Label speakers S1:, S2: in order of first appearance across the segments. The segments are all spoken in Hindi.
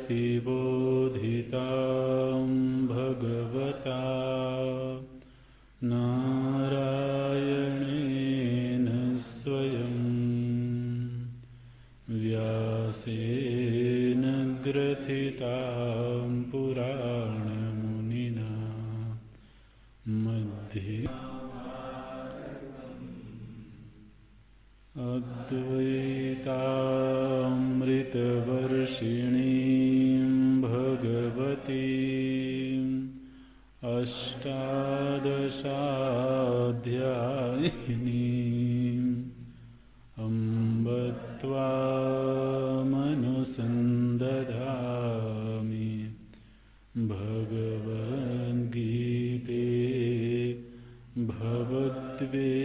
S1: प्रतिबोधितां भगवता नारायणेन स्वयं व्यासेन ग्रथितां पुराणमुनिना मध्ये अद्वैतामृतवर्षिणीं भगवतीम् अष्टादशाध्यायिनीम् अम्ब त्वामनुसन्दधामि भगवद्गीते भवद्वेषिणी।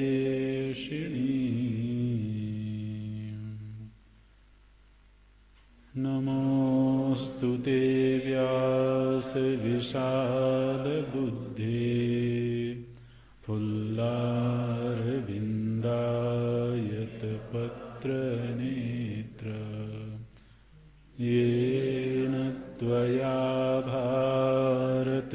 S1: नमोऽस्तु ते व्यासविशालबुद्धे फुल्लारविन्दायतपत्रनेत्र येन त्वया भारततैलपूर्णा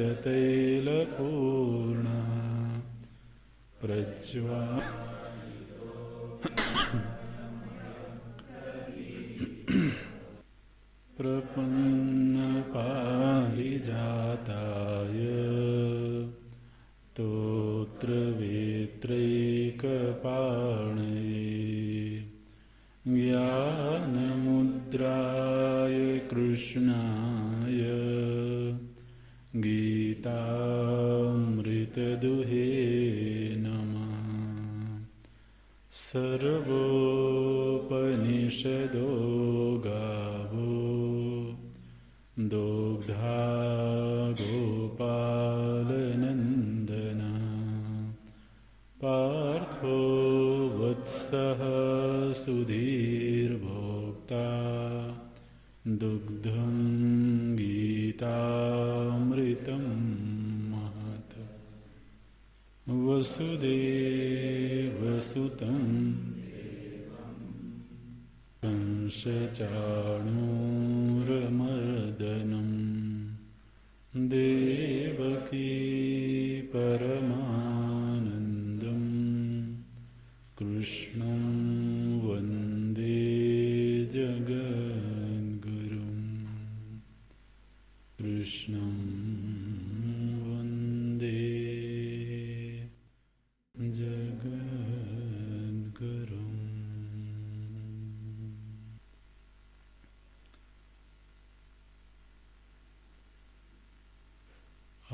S1: प्रपन्नपारिजाताय स्तोत्रवेत्रैकपाणये ज्ञानमुद्राय कृष्णाय गीतामृतदुहे नमः। सर्वोपनिषदो गावो दोग्धा गोपालनन्दना पार्थो वत्सः सुधीर्भोक्ता दुग्धं गीतामृतं महत्। वसुदेवसुतं कंसचाणूरमर्दनं देवकी परमानन्दं कृष्णं वन्दे जगद्गुरुं। कृष्णं वन्दे जगद्गुरुम्।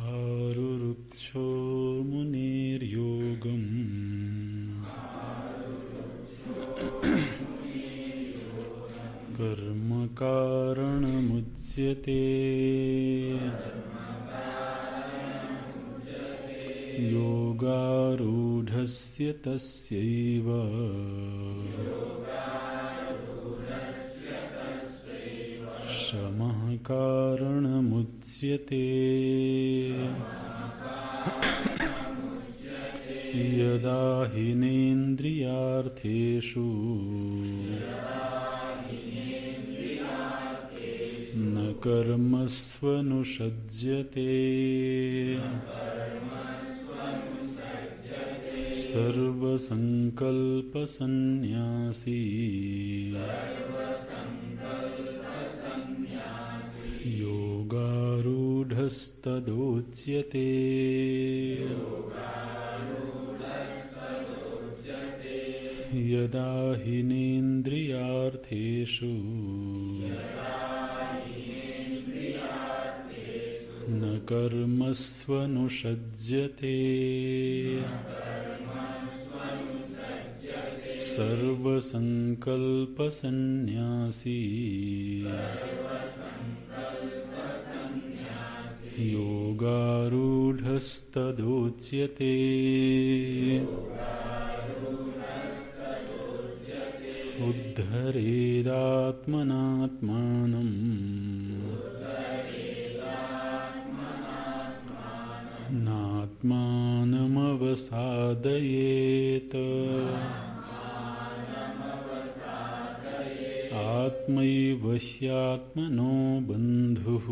S1: आरुरुक्षो मुनिर्योगम् कर्म कारणमुच्यते योगारूढस्य तस्यैव शमः कारणमुच्यते यदा हिनेन्द्रियार्थेषु न कर्मस्वनुषज्यते सर्वसंकल्पसन्न्यासी योगारूढस्तदोच्यते। यदा हिनेन्द्रियार्थेषु न कर्मस्वनुषज्यते सर्वसंकल्पसन्न्यासी योगारूढस्तदोच्यते। उद्धरेदात्मनात्मानं नात्मानमवसादयेत् आत्मैव ह्यात्मनो बन्धुः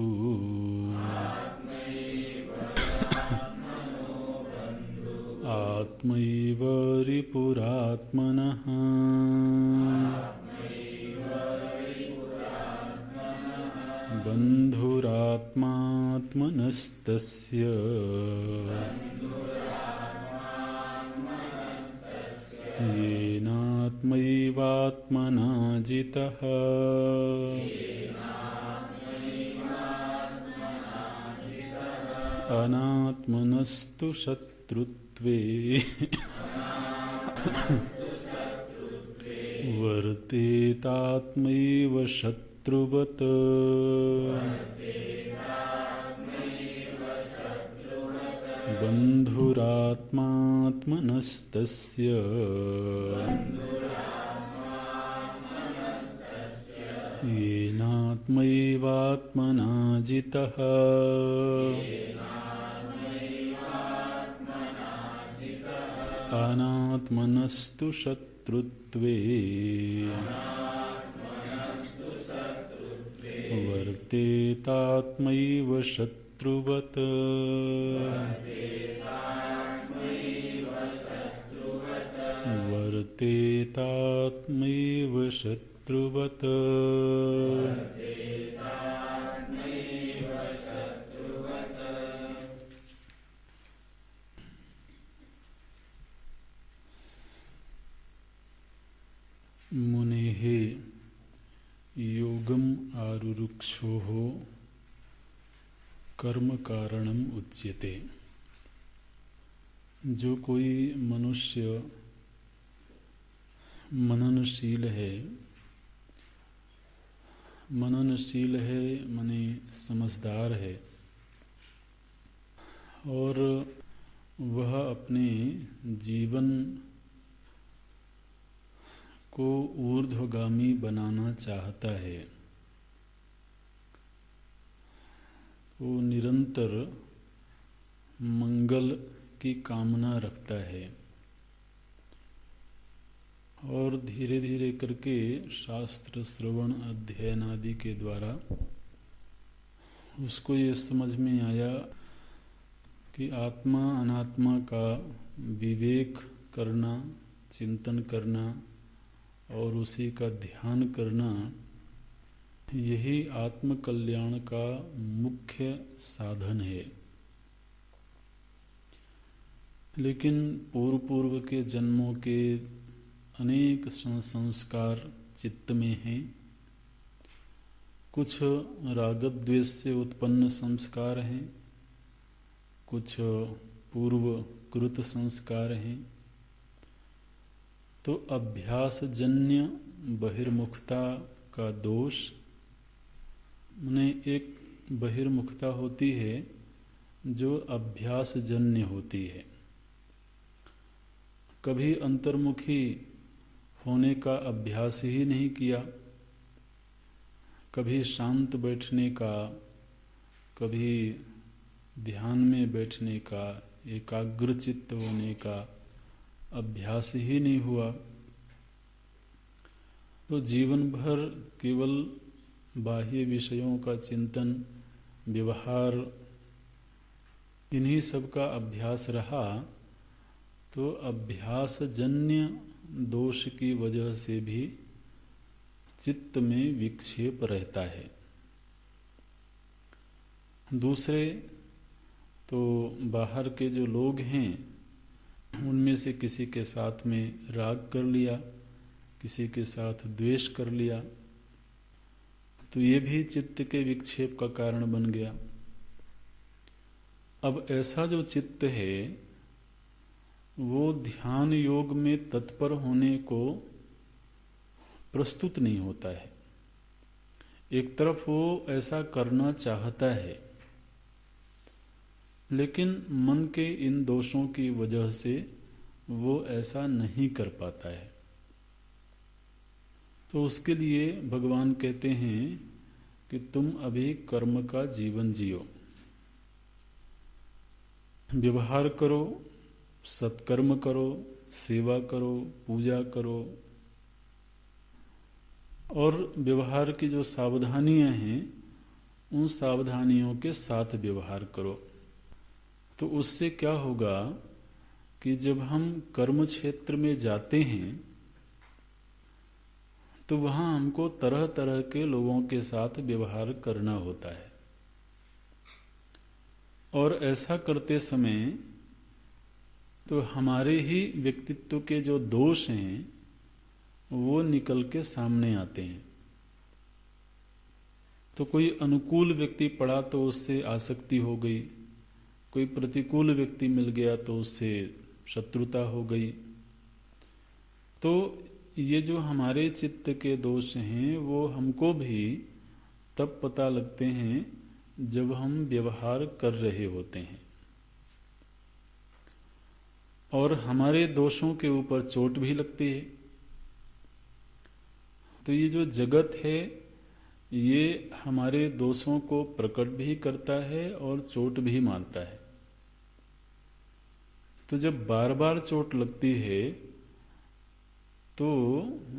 S1: आत्मैव रिपुरात्मनः बन्धुरात्मात्मनस्तस्य येनात्मैवात्मना जितः अनात्मनस्तु शत्रुत्वे वर्तेतात्मैव शत्रुवत् बन्धुरात्मात्मनस्तस्य येनात्मैवात्मना जितः अनात्मनस्तु शत्रुत्वे वर्तेतात्मैव शत्रुवत् वर्तेतात्मैव शत्रुवत् मुनेः योगम् आरुरुक्षोः कर्म कारणम उच्यते। जो कोई मनुष्य मननशील है माने समझदार है और वह अपने जीवन को ऊर्ध्वगामी बनाना चाहता है, वो निरंतर मंगल की कामना रखता है और धीरे धीरे करके शास्त्र श्रवण अध्ययन आदि के द्वारा उसको ये समझ में आया कि आत्मा अनात्मा का विवेक करना, चिंतन करना और उसी का ध्यान करना, यही आत्म कल्याण का मुख्य साधन है। लेकिन पूर्व के जन्मों के अनेक संस्कार चित्त में हैं। कुछ रागद्वेष से उत्पन्न संस्कार हैं, कुछ पूर्व कृत संस्कार हैं। तो अभ्यास जन्य बहिर्मुखता का दोष, माने एक बहिर्मुखता होती है जो अभ्यास जन्य होती है। कभी अंतर्मुखी होने का अभ्यास ही नहीं किया, कभी शांत बैठने का, कभी ध्यान में बैठने का, एकाग्रचित्त होने का अभ्यास ही नहीं हुआ, तो जीवन भर केवल बाह्य विषयों का चिंतन, व्यवहार, इन्हीं सब का अभ्यास रहा, तो अभ्यास जन्य दोष की वजह से भी चित्त में विक्षेप रहता है। दूसरे तो बाहर के जो लोग हैं उनमें से किसी के साथ में राग कर लिया, किसी के साथ द्वेष कर लिया, तो ये भी चित्त के विक्षेप का कारण बन गया। अब ऐसा जो चित्त है वो ध्यान योग में तत्पर होने को प्रस्तुत नहीं होता है। एक तरफ वो ऐसा करना चाहता है, लेकिन मन के इन दोषों की वजह से वो ऐसा नहीं कर पाता है। तो उसके लिए भगवान कहते हैं कि तुम अभी कर्म का जीवन जियो, व्यवहार करो, सत्कर्म करो, सेवा करो, पूजा करो, और व्यवहार की जो सावधानियां हैं उन सावधानियों के साथ व्यवहार करो। तो उससे क्या होगा कि जब हम कर्म क्षेत्र में जाते हैं तो वहां हमको तरह तरह के लोगों के साथ व्यवहार करना होता है, और ऐसा करते समय तो हमारे ही व्यक्तित्व के जो दोष हैं वो निकल के सामने आते हैं। तो कोई अनुकूल व्यक्ति पड़ा तो उससे आसक्ति हो गई, कोई प्रतिकूल व्यक्ति मिल गया तो उससे शत्रुता हो गई। तो ये जो हमारे चित्त के दोष हैं वो हमको भी तब पता लगते हैं जब हम व्यवहार कर रहे होते हैं, और हमारे दोषों के ऊपर चोट भी लगती है। तो ये जो जगत है ये हमारे दोषों को प्रकट भी करता है और चोट भी मारता है। तो जब बार बार चोट लगती है तो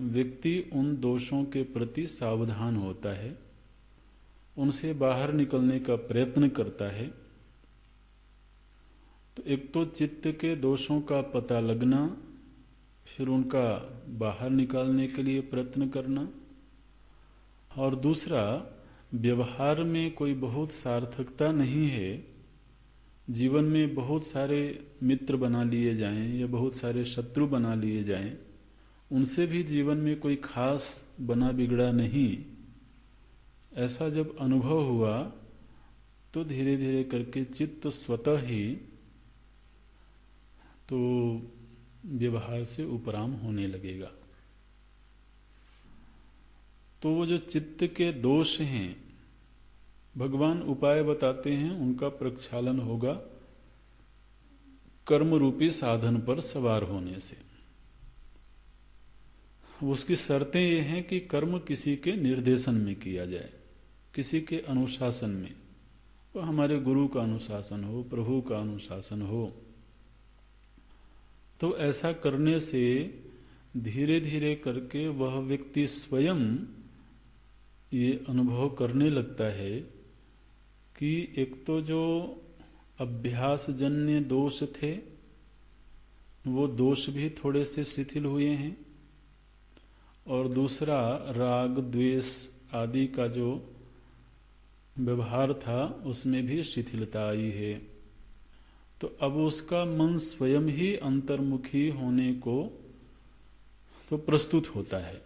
S1: व्यक्ति उन दोषों के प्रति सावधान होता है, उनसे बाहर निकलने का प्रयत्न करता है। तो एक तो चित्त के दोषों का पता लगना, फिर उनका बाहर निकालने के लिए प्रयत्न करना, और दूसरा व्यवहार में कोई बहुत सार्थकता नहीं है, जीवन में बहुत सारे मित्र बना लिए जाएं या बहुत सारे शत्रु बना लिए जाएं, उनसे भी जीवन में कोई खास बना बिगड़ा नहीं, ऐसा जब अनुभव हुआ तो धीरे धीरे करके चित्त स्वतः ही तो व्यवहार से उपराम होने लगेगा। तो वो जो चित्त के दोष हैं भगवान उपाय बताते हैं, उनका प्रक्षालन होगा कर्म रूपी साधन पर सवार होने से। उसकी शर्तें ये हैं कि कर्म किसी के निर्देशन में किया जाए, किसी के अनुशासन में, वो हमारे गुरु का अनुशासन हो, प्रभु का अनुशासन हो। तो ऐसा करने से धीरे धीरे करके वह व्यक्ति स्वयं ये अनुभव करने लगता है कि एक तो जो अभ्यासजन्य दोष थे वो दोष भी थोड़े से शिथिल हुए हैं, और दूसरा राग द्वेष आदि का जो व्यवहार था उसमें भी शिथिलता आई है। तो अब उसका मन स्वयं ही अंतर्मुखी होने को तो प्रस्तुत होता है।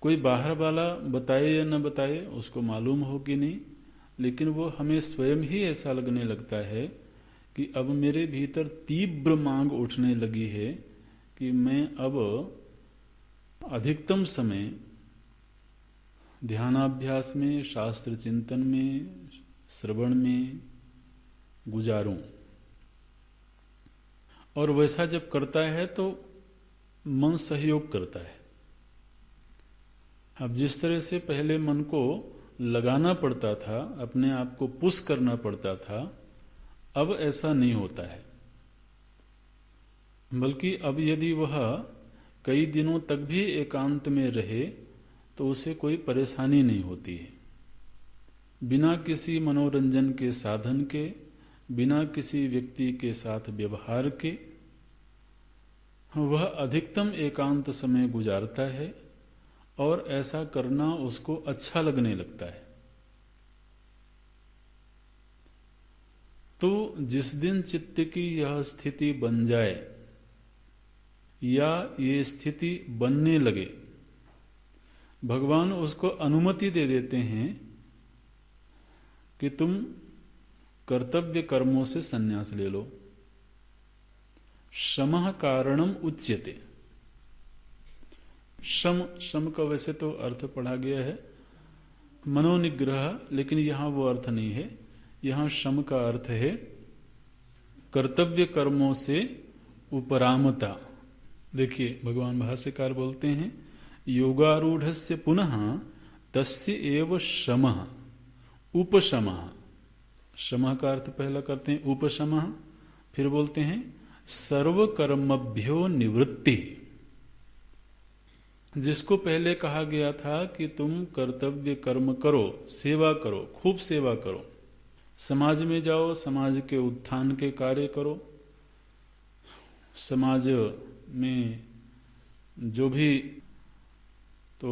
S1: कोई बाहर वाला बताए या न बताए उसको मालूम हो कि नहीं, लेकिन वो हमें स्वयं ही ऐसा लगने लगता है कि अब मेरे भीतर तीव्र मांग उठने लगी है कि मैं अब अधिकतम समय ध्यानाभ्यास में, शास्त्र चिंतन में, श्रवण में गुजारूं। और वैसा जब करता है तो मन सहयोग करता है। अब जिस तरह से पहले मन को लगाना पड़ता था, अपने आप को पुश करना पड़ता था, अब ऐसा नहीं होता है। बल्कि अब यदि वह कई दिनों तक भी एकांत में रहे तो उसे कोई परेशानी नहीं होती है। बिना किसी मनोरंजन के साधन के, बिना किसी व्यक्ति के साथ व्यवहार के वह अधिकतम एकांत समय गुजारता है, और ऐसा करना उसको अच्छा लगने लगता है। तो जिस दिन चित्त की यह स्थिति बन जाए या ये स्थिति बनने लगे, भगवान उसको अनुमति दे देते हैं कि तुम कर्तव्य कर्मों से संन्यास ले लो। शमः कारणम उच्यते। शम का वैसे तो अर्थ पढ़ा गया है मनोनिग्रह, लेकिन यहां वो अर्थ नहीं है। यहां शम का अर्थ है कर्तव्य कर्मों से उपरामता। देखिए भगवान भाष्यकार बोलते हैं योगारूढ़स्य पुनः तस्य एव शमः उपशमः। शमः का अर्थ पहला करते हैं उपशमः, फिर बोलते हैं सर्वकर्मभ्यो निवृत्ति। जिसको पहले कहा गया था कि तुम कर्तव्य कर्म करो, सेवा करो, खूब सेवा करो, समाज में जाओ, समाज के उत्थान के कार्य करो, समाज में जो भी तो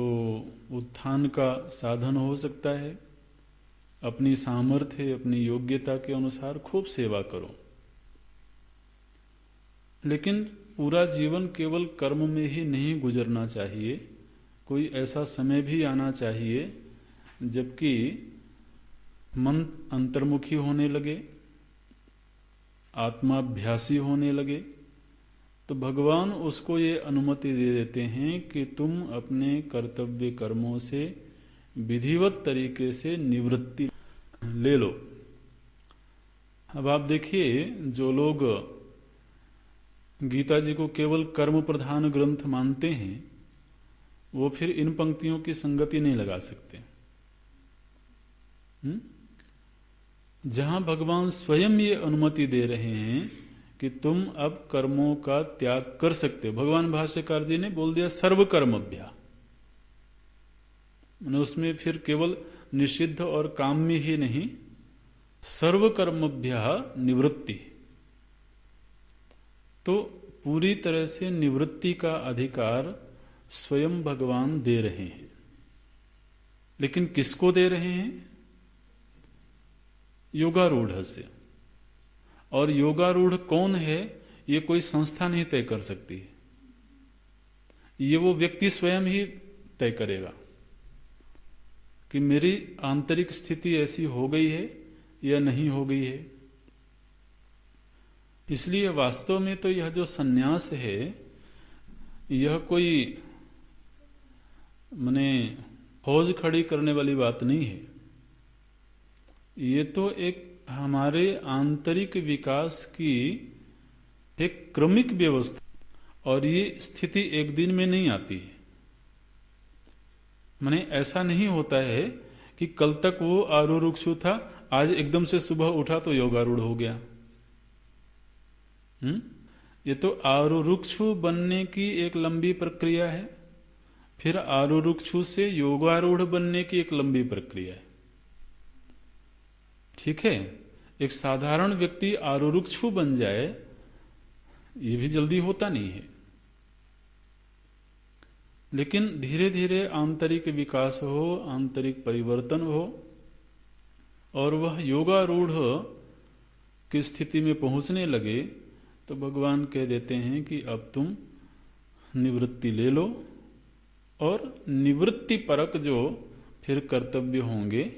S1: उत्थान का साधन हो सकता है, अपनी सामर्थ्य, अपनी योग्यता के अनुसार खूब सेवा करो। लेकिन पूरा जीवन केवल कर्म में ही नहीं गुजरना चाहिए। कोई ऐसा समय भी आना चाहिए जबकि मन अंतर्मुखी होने लगे, आत्माभ्यासी होने लगे, तो भगवान उसको ये अनुमति दे देते हैं कि तुम अपने कर्तव्य कर्मों से विधिवत तरीके से निवृत्ति ले लो। अब आप देखिए, जो लोग गीता जी को केवल कर्म प्रधान ग्रंथ मानते हैं, वो फिर इन पंक्तियों की संगति नहीं लगा सकते। जहां भगवान स्वयं ये अनुमति दे रहे हैं कि तुम अब कर्मों का त्याग कर सकते हो। भगवान भाष्यकार जी ने बोल दिया सर्व कर्मभ्या, मैंने उसमें फिर केवल निषिद्ध और काम्य ही नहीं, सर्व कर्मभ्या निवृत्ति। तो पूरी तरह से निवृत्ति का अधिकार स्वयं भगवान दे रहे हैं। लेकिन किसको दे रहे हैं? योगारूढ़ से। और योगारूढ़ कौन है, ये कोई संस्था नहीं तय कर सकती है, ये वो व्यक्ति स्वयं ही तय करेगा कि मेरी आंतरिक स्थिति ऐसी हो गई है या नहीं हो गई है। इसलिए वास्तव में तो यह जो सन्यास है, यह कोई माने फौज खड़ी करने वाली बात नहीं है। ये तो एक हमारे आंतरिक विकास की एक क्रमिक व्यवस्था, और ये स्थिति एक दिन में नहीं आती है। माने ऐसा नहीं होता है कि कल तक वो आरूरुक्षु था, आज एकदम से सुबह उठा तो योगारूढ़ हो गया। ये तो आरूरुक्षु बनने की एक लंबी प्रक्रिया है, फिर आरूरुक्षु से योगारूढ़ बनने की एक लंबी प्रक्रिया है। ठीक है, एक साधारण व्यक्ति आरूरुक्षु बन जाए, ये भी जल्दी होता नहीं है। लेकिन धीरे धीरे आंतरिक विकास हो, आंतरिक परिवर्तन हो, और वह योगारूढ़ की स्थिति में पहुंचने लगे, तो भगवान कह देते हैं कि अब तुम निवृत्ति ले लो, और निवृत्ति परक जो फिर कर्तव्य होंगे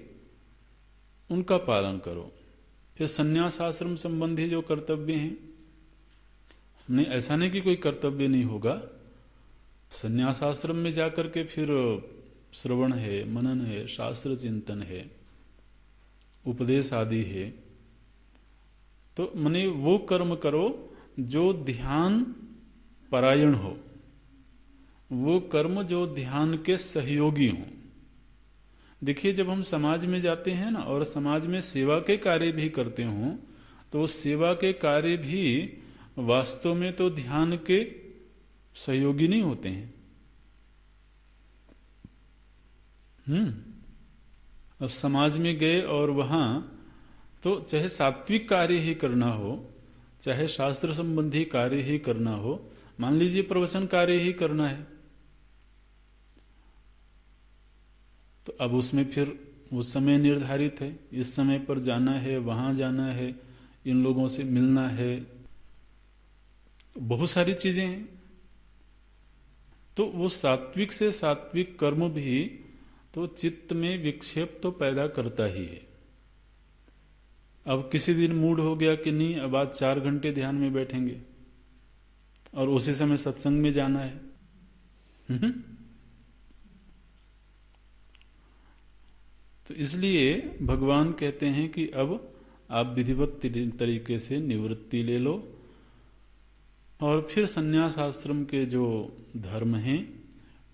S1: उनका पालन करो। फिर संन्यास आश्रम संबंधी जो कर्तव्य हैं, नहीं ऐसा नहीं कि कोई कर्तव्य नहीं होगा। संन्यास आश्रम में जाकर के फिर श्रवण है, मनन है, शास्त्र चिंतन है, उपदेश आदि है। तो माने वो कर्म करो जो ध्यान परायण हो, वो कर्म जो ध्यान के सहयोगी हों। देखिए, जब हम समाज में जाते हैं ना, और समाज में सेवा के कार्य भी करते हों, तो सेवा के कार्य भी वास्तव में तो ध्यान के सहयोगी नहीं होते हैं। अब समाज में गए और वहां तो चाहे सात्विक कार्य ही करना हो, चाहे शास्त्र संबंधी कार्य ही करना हो, मान लीजिए प्रवचन कार्य ही करना है, तो अब उसमें फिर वो समय निर्धारित है, इस समय पर जाना है, वहां जाना है, इन लोगों से मिलना है, बहुत सारी चीजें हैं। तो वो सात्विक से सात्विक कर्म भी तो चित्त में विक्षेप तो पैदा करता ही है। अब किसी दिन मूड हो गया कि नहीं, अब आज 4 घंटे ध्यान में बैठेंगे, और उसी समय सत्संग में जाना है। तो इसलिए भगवान कहते हैं कि अब आप विधिवत तरीके से निवृत्ति ले लो, और फिर संन्यास आश्रम के जो धर्म हैं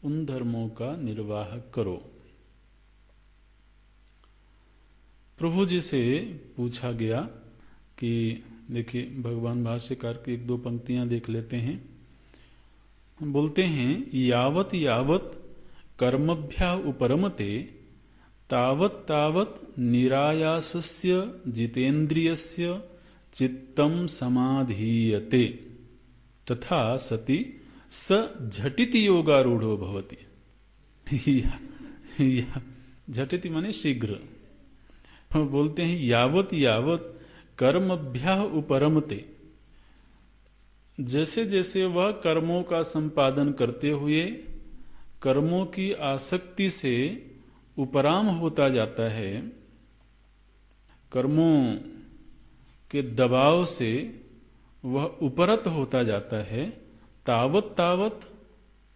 S1: उन धर्मों का निर्वाह करो। प्रभु जी से पूछा गया कि देखिए, भगवान भाष्यकार की 1-2 पंक्तियां देख लेते हैं। बोलते हैं यावत यावत कर्मभ्या उपरमते तावत तावत निरायासस्य जितेन्द्रियस्य चित्तम समाधीयते तथा सति स झटिति योगारूढ़ो भवति। झटिति माने शीघ्र। बोलते हैं यावत यावत कर्मभ्या उपरमते, जैसे जैसे वह कर्मों का संपादन करते हुए कर्मों की आसक्ति से उपराम होता जाता है, कर्मों के दबाव से वह उपरत होता जाता है, तावत तावत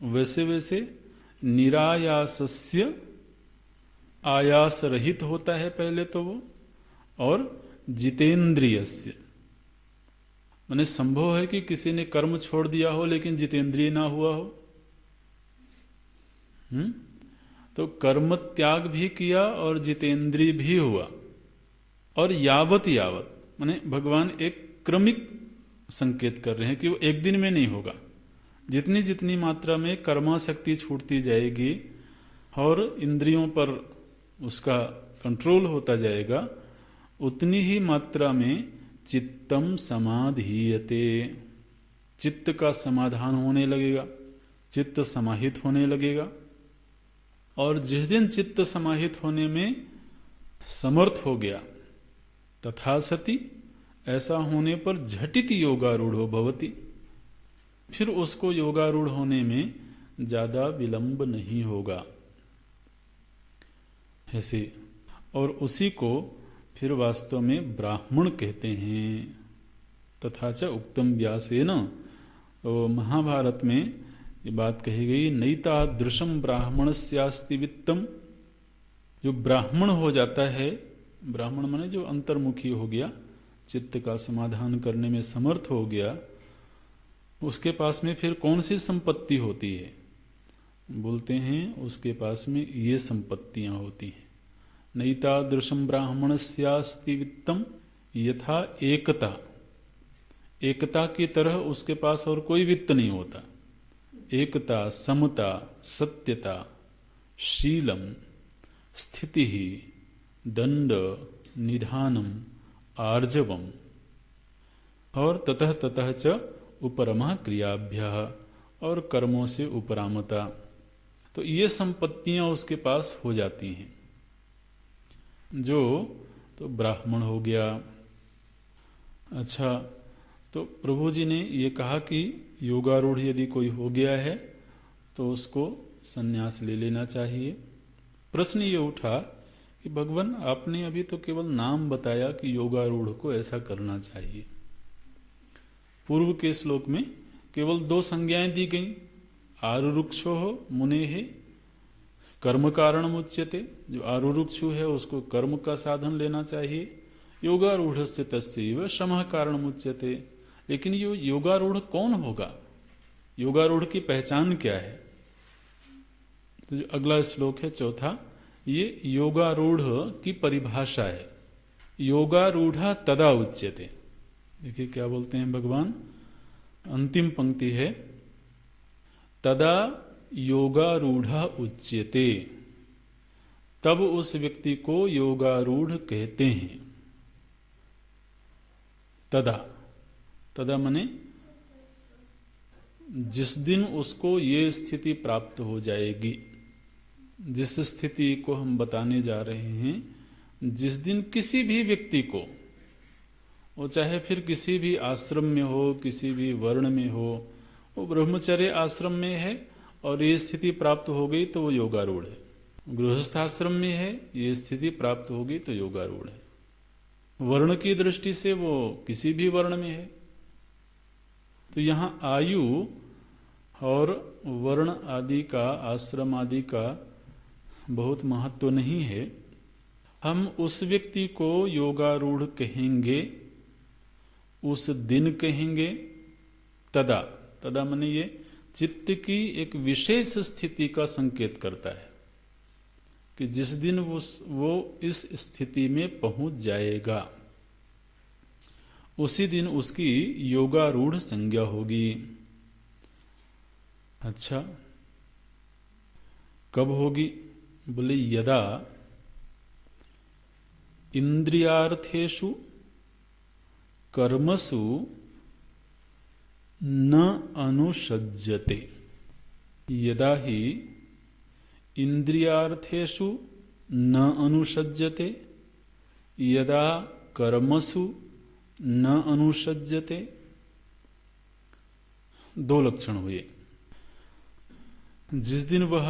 S1: वैसे वैसे निरायासस्य आयास रहित होता है पहले तो वो, और जितेंद्रियस्य माने संभव है कि किसी ने कर्म छोड़ दिया हो लेकिन जितेंद्रिय ना हुआ हो। तो कर्म त्याग भी किया और जितेंद्रिय भी हुआ। और यावत यावत माने भगवान एक क्रमिक संकेत कर रहे हैं कि वो एक दिन में नहीं होगा। जितनी जितनी मात्रा में कर्माशक्ति छूटती जाएगी और इंद्रियों पर उसका कंट्रोल होता जाएगा, उतनी ही मात्रा में चित्तम समाधीयते, चित्त का समाधान होने लगेगा, चित्त समाहित होने लगेगा। और जिस दिन चित्त समाहित होने में समर्थ हो गया, तथा सति ऐसा होने पर झटिति योगारूढ़ो भवति, फिर उसको योगारूढ़ होने में ज्यादा विलंब नहीं होगा। ऐसे, और उसी को फिर वास्तव में ब्राह्मण कहते हैं। तथा च उक्तम व्यासेन, महाभारत में ये बात कही गई, नैतादृशम ब्राह्मणस्यास्ति वित्तम। जो ब्राह्मण हो जाता है, ब्राह्मण माने जो अंतर्मुखी हो गया, चित्त का समाधान करने में समर्थ हो गया, उसके पास में फिर कौन सी संपत्ति होती है? बोलते हैं उसके पास में ये संपत्तियां होती हैं। नैतादृशम ब्राह्मणस्यास्ति वित्तम यथा एकता, एकता की तरह उसके पास और कोई वित्त नहीं होता। एकता, समता, सत्यता, शीलम, स्थिति, दंड, निधानम, आर्जवम और ततः ततः च उपरमः क्रियाभ्यः, और कर्मों से उपरामता। तो ये संपत्तियां उसके पास हो जाती हैं। जो तो ब्राह्मण हो गया। अच्छा, तो प्रभु जी ने ये कहा कि योगारूढ़ यदि कोई हो गया है तो उसको संन्यास ले लेना चाहिए। प्रश्न ये उठा कि भगवान आपने अभी तो केवल नाम बताया कि योगारूढ़ को ऐसा करना चाहिए। पूर्व के श्लोक में केवल 2 संज्ञाएं दी गई, आरुरुक्षो मुनेः कर्म कारण मुच्यते, जो आरुरुक्षु है उसको कर्म का साधन लेना चाहिए। योगारूढ़स्य तस्यैव शमः कारण मुच्यते। लेकिन ये योगारूढ़ कौन होगा? योगारूढ़ की पहचान क्या है? तो जो अगला श्लोक है चौथा, ये योगारूढ़ की परिभाषा है। योगारूढ़ तदा उच्यते। देखिए क्या बोलते हैं भगवान, अंतिम पंक्ति है, तदा योगारूढ़ उच्यते, तब उस व्यक्ति को योगारूढ़ कहते हैं। तदा, तदा मने जिस दिन उसको ये स्थिति प्राप्त हो जाएगी, जिस स्थिति को हम बताने जा रहे हैं, जिस दिन किसी भी व्यक्ति को, वो चाहे फिर किसी भी आश्रम में हो, किसी भी वर्ण में हो, वो ब्रह्मचर्य आश्रम में है और ये स्थिति प्राप्त हो गई तो वो योगारूढ़ है। गृहस्थ आश्रम में है, ये स्थिति प्राप्त हो गई तो योगारूढ़ है। वर्ण की दृष्टि से वो किसी भी वर्ण में है। तो यहां आयु और वर्ण आदि का, आश्रम आदि का बहुत महत्व नहीं है। हम उस व्यक्ति को योगारूढ़ कहेंगे, उस दिन कहेंगे। तदा, तदा माने ये चित्त की एक विशेष स्थिति का संकेत करता है कि जिस दिन वो इस स्थिति में पहुंच जाएगा, उसी दिन उसकी योगारूढ़ संज्ञा होगी। अच्छा, कब होगी? बोले यदा इंद्रियार्थेषु कर्मसु न अनुषज्यते। यदा ही इंद्रियार्थेषु न अनुषज्यते, यदा कर्मसु न अनुषज्यते। दो लक्षण हुए। जिस दिन वह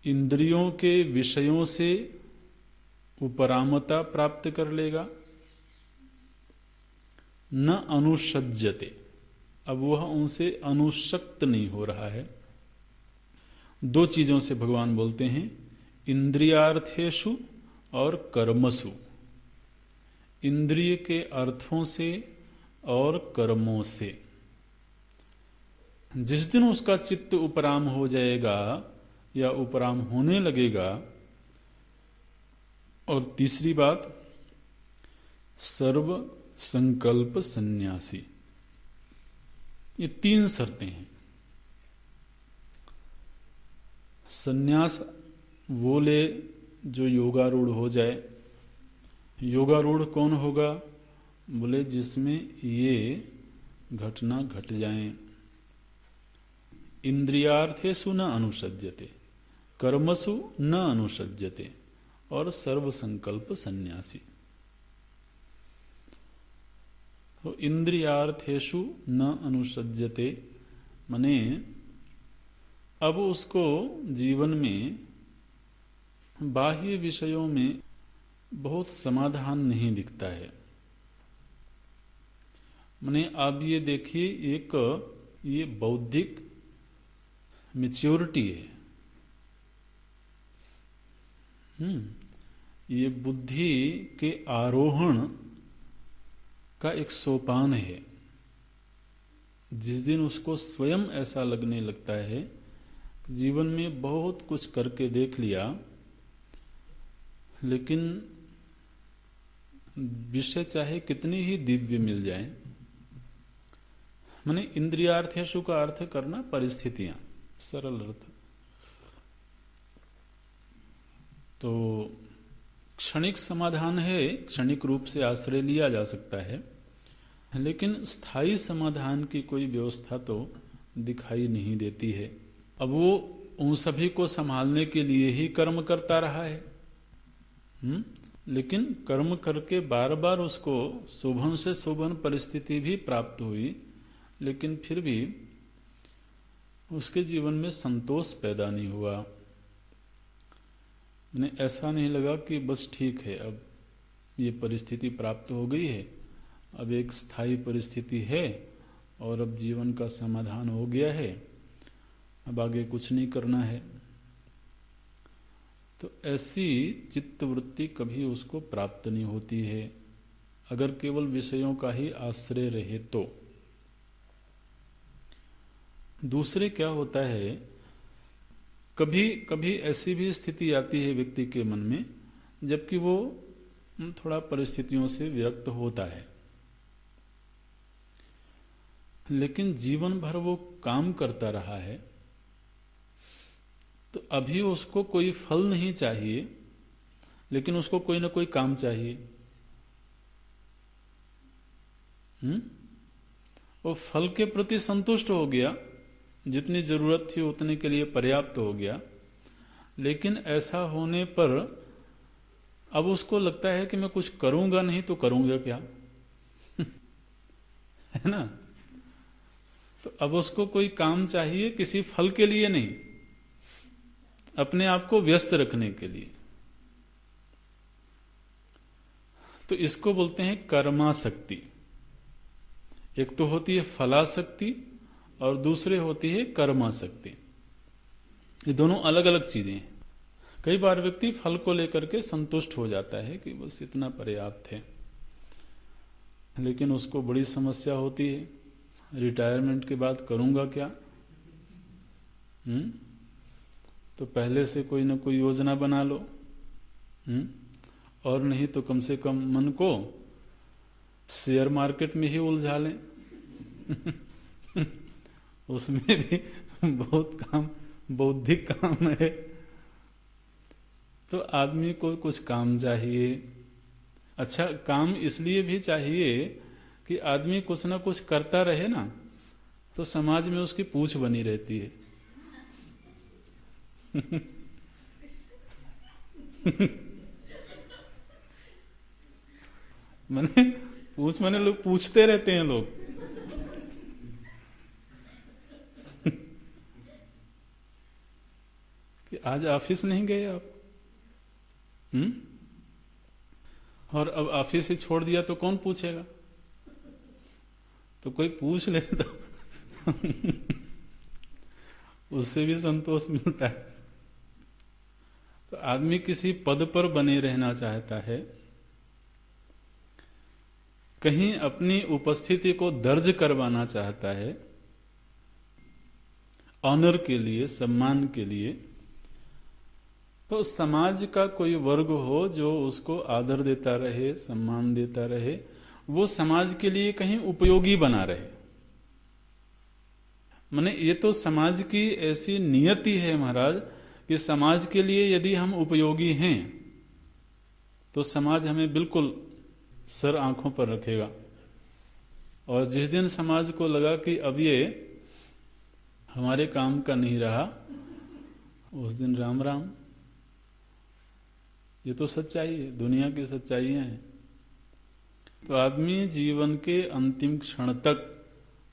S1: इंद्रियों के विषयों से उपरामता प्राप्त कर लेगा, न अनुषज्यते, अब वह उनसे अनुशक्त नहीं हो रहा है। दो चीजों से भगवान बोलते हैं, इंद्रियार्थेषु और कर्मसु। इंद्रिय के अर्थों से और कर्मों से। जिस दिन उसका चित्त उपराम हो जाएगा या उपराम होने लगेगा। और तीसरी बात, सर्व संकल्प सन्यासी। ये तीन शर्तें हैं। सन्यास वो ले जो योगारूढ़ हो जाए। योगारूढ़ कौन होगा? बोले जिसमें ये घटना घट जाए। इंद्रियार्थेषु न अनुषज्यते, कर्मसु न अनुषज्यते और सर्व संकल्प सन्यासी। तो इंद्रियार्थेषु न अनुषज्यते माने अब उसको जीवन में बाह्य विषयों में बहुत समाधान नहीं दिखता है। माने आप ये देखिए, एक ये बौद्धिक मैच्योरिटी है। ये बुद्धि के आरोहण का एक सोपान है। जिस दिन उसको स्वयं ऐसा लगने लगता है कि जीवन में बहुत कुछ करके देख लिया, लेकिन विषय चाहे कितनी ही दिव्य मिल जाए। माने इंद्रियार्थेषु का अर्थ करना परिस्थितियां, सरल अर्थ। तो क्षणिक समाधान है, क्षणिक रूप से आश्रय लिया जा सकता है, लेकिन स्थायी समाधान की कोई व्यवस्था तो दिखाई नहीं देती है। अब वो उन सभी को संभालने के लिए ही कर्म करता रहा है। लेकिन कर्म करके बार बार उसको शोभन से शोभन परिस्थिति भी प्राप्त हुई, लेकिन फिर भी उसके जीवन में संतोष पैदा नहीं हुआ। मैंने ऐसा नहीं लगा कि बस ठीक है, अब ये परिस्थिति प्राप्त हो गई है, अब एक स्थायी परिस्थिति है और अब जीवन का समाधान हो गया है, अब आगे कुछ नहीं करना है। तो ऐसी चित्तवृत्ति कभी उसको प्राप्त नहीं होती है, अगर केवल विषयों का ही आश्रय रहे तो। दूसरे क्या होता है, कभी कभी ऐसी भी स्थिति आती है व्यक्ति के मन में जबकि वो थोड़ा परिस्थितियों से विरक्त होता है, लेकिन जीवन भर वो काम करता रहा है, तो अभी उसको कोई फल नहीं चाहिए, लेकिन उसको कोई ना कोई काम चाहिए। वो फल के प्रति संतुष्ट हो गया, जितनी जरूरत थी उतने के लिए पर्याप्त हो गया, लेकिन ऐसा होने पर अब उसको लगता है कि मैं कुछ करूंगा नहीं तो करूंगा क्या है ना। तो अब उसको कोई काम चाहिए, किसी फल के लिए नहीं, अपने आप को व्यस्त रखने के लिए। तो इसको बोलते हैं कर्माशक्ति। एक तो होती है फलाशक्ति और दूसरे होती है कर्माशक्ति। ये दोनों अलग अलग चीजें हैं। कई बार व्यक्ति फल को लेकर के संतुष्ट हो जाता है कि बस इतना पर्याप्त है, लेकिन उसको बड़ी समस्या होती है, रिटायरमेंट के बाद करूंगा क्या। तो पहले से कोई ना कोई योजना बना लो, और नहीं तो कम से कम मन को शेयर मार्केट में ही उलझा लें उसमें भी बहुत काम, बौद्धिक काम है। तो आदमी को कुछ काम चाहिए। अच्छा, काम इसलिए भी चाहिए कि आदमी कुछ ना कुछ करता रहे ना, तो समाज में उसकी पूछ बनी रहती है। मैंने पूछ, मैंने लोग पूछते रहते हैं लोग। कि आज ऑफिस नहीं गए आप? और अब ऑफिस ही छोड़ दिया तो कौन पूछेगा? तो कोई पूछ ले तो उससे भी संतोष मिलता है। तो आदमी किसी पद पर बने रहना चाहता है, कहीं अपनी उपस्थिति को दर्ज करवाना चाहता है, ऑनर के लिए, सम्मान के लिए। तो समाज का कोई वर्ग हो जो उसको आदर देता रहे, सम्मान देता रहे, वो समाज के लिए कहीं उपयोगी बना रहे। माने ये तो समाज की ऐसी नियति है महाराज कि समाज के लिए यदि हम उपयोगी हैं तो समाज हमें बिल्कुल सर आंखों पर रखेगा। और जिस दिन समाज को लगा कि अब ये हमारे काम का नहीं रहा, उस दिन राम राम। ये तो सच्चाई है, दुनिया की सच्चाइयां हैं। तो आदमी जीवन के अंतिम क्षण तक